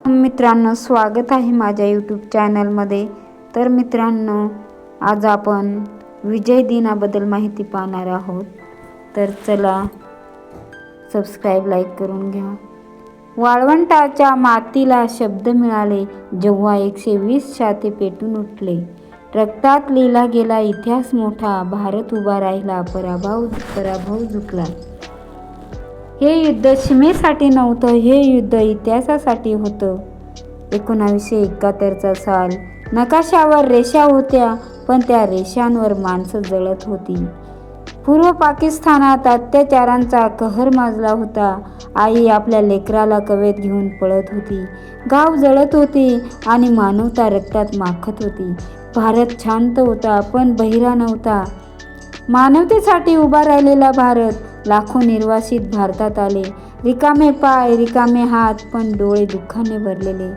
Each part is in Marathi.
मित्रांनो, स्वागत आहे माझ्या यूट्यूब चॅनलमध्ये. तर मित्रांनो, आज आपण विजय दिनाबद्दल माहिती पाहणार आहोत. तर चला, सबस्क्राईब लाईक करून घ्या. वाळवंटाच्या मातीला शब्द मिळाले जेव्हा 120 छाती पेटून उठले. रक्तात लिहिला गेला इतिहास मोठा, भारत उभा राहिला, पराभव झुकला. हे युद्ध सीमेसाठी नव्हतं, हे युद्ध इतिहासासाठी होतं. 1971चा साल. नकाशावर रेषा होत्या, पण त्या रेषांवर माणसं जळत होती. पूर्व पाकिस्तानात अत्याचारांचा कहर माजला होता. आई आपल्या लेकराला कवेत घेऊन पळत होती. गाव जळत होते आणि मानवता रक्तात माखत होती. भारत शांत होता, पण बहिरा नव्हता. मानवतेसाठी उभा राहिलेला भारत. लाखो निर्वासित भारतात आले. रिकामे पाय, रिकामे हात, पण डोळे दुःखाने भरलेले.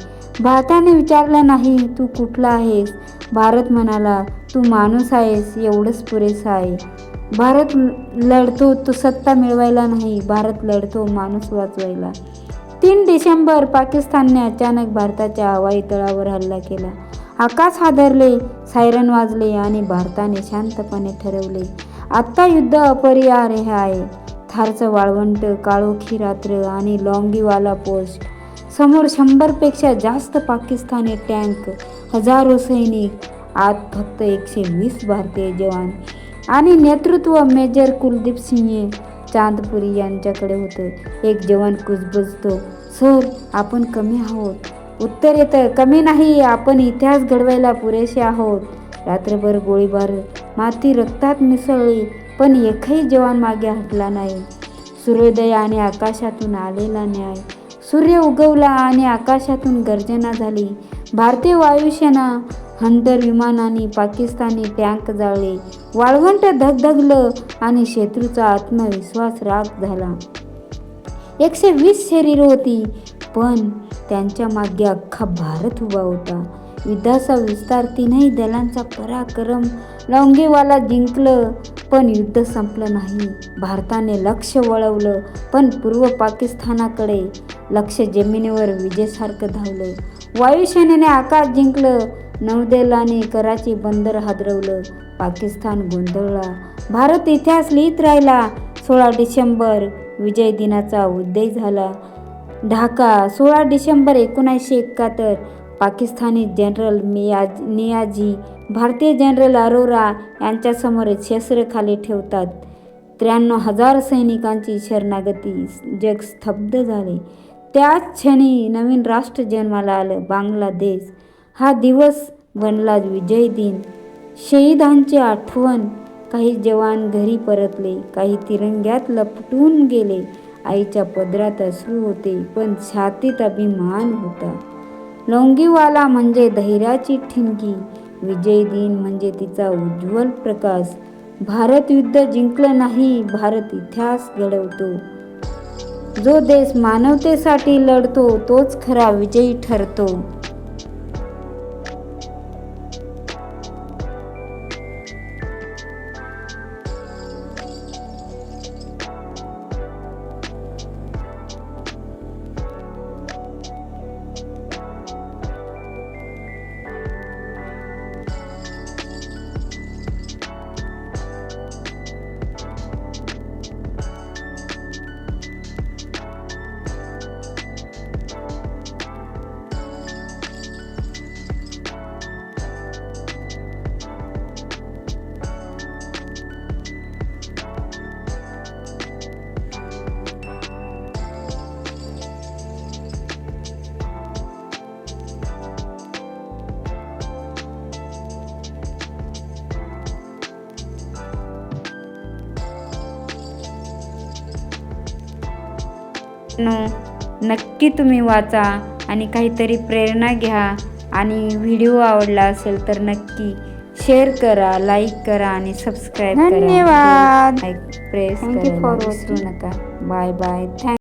भारताने विचारलं नाही, तू कुठला आहेस? भारत म्हणाला, तू माणूस आहेस, एवढंच पुरेसं आहे. भारत लढतो तो सत्ता मिळवायला नाही, भारत लढतो माणूस वाचवायला. 3 डिसेंबर पाकिस्तानने अचानक भारताच्या हवाई तळावर हल्ला केला. आकाश हादरले, सायरन वाजले आणि भारताने शांतपणे ठरवले, आत्ता युद्ध अपरिहार्य आहे. थारचं वाळवंट, काळोखी रात्र आणि लोंगीवाला पोस्ट. समोर 100पेक्षा जास्त पाकिस्तानी टँक, हजारो सैनिक, आत फक्त 120 भारतीय जवान आणि नेतृत्व मेजर कुलदीप सिंह चांदपुरी यांच्याकडे होतं. एक जवान कुजबुजतो, सर, आपण कमी आहोत. उत्तर येतं, कमी नाही, आपण इतिहास घडवायला पुरेसे आहोत. रात्रभर गोळीबार, माती रक्तात मिसळली, पण एकही जवान मागे हटला नाही. सूर्योदय आणि आकाशातून आलेला न्याय. सूर्य उगवला आणि आकाशातून गर्जना झाली. भारतीय वायुसेना, हंटर विमानांनी पाकिस्तानी टँक जाळले. वाळवंट धगधगलं आणि शत्रूचा आत्मविश्वास राख झाला. 120 शरीर होती, पण त्यांच्या मागे अख्खा भारत उभा होता. युद्धाचा विस्तार, 3ही दलांचा पराक्रम. लोंगेवाला जिंकलं, पण युद्ध संपलं नाही. भारताने लक्ष वळवलं, पण पूर्व पाकिस्तानाकडे. लक्ष जमिनीवर विजेसारखं धावलं. वायुसेनेने आकाश जिंकलं, नौदलाने कराची बंदर हादरवलं. पाकिस्तान गोंधळला, भारत इतिहास लिहित राहिला. 16 डिसेंबर विजय दिनाचा उदय झाला. ढाका, 16 डिसेंबर 1971. पाकिस्तानी जनरल नियाझी भारतीय जनरल अरोरा यांच्यासमोर शस्त्र खाली ठेवतात. 93,000 सैनिकांची शरणागती. जग स्तब्ध झाले. त्याच क्षणी नवीन राष्ट्र जन्माला आलं, बांगलादेश. हा दिवस बनला विजय दिन. शहीदांची आठवण. काही जवान घरी परतले, काही तिरंग्यात लपटून गेले. आईच्या पदरात अश्रू होते, पण छातीत अभिमान होता. लोंगीवाला म्हणजे धैर्याची ठिणगी, विजय दिन म्हणजे तिचा उज्ज्वल प्रकाश. भारत युद्ध जिंकलं नाही, भारत इतिहास घडवतो. जो देश मानवतेसाठी लढतो तोच खरा विजयी ठरतो. नक्की तुम्ही वाचा आणि काहीतरी प्रेरणा घ्या. आणि व्हिडिओ आवडला असेल तर नक्की शेअर करा, लाईक करा आणि सबस्क्राईब करा. धन्यवाद. प्रेस करायला विसरू नका. Bye bye. थँक्यू.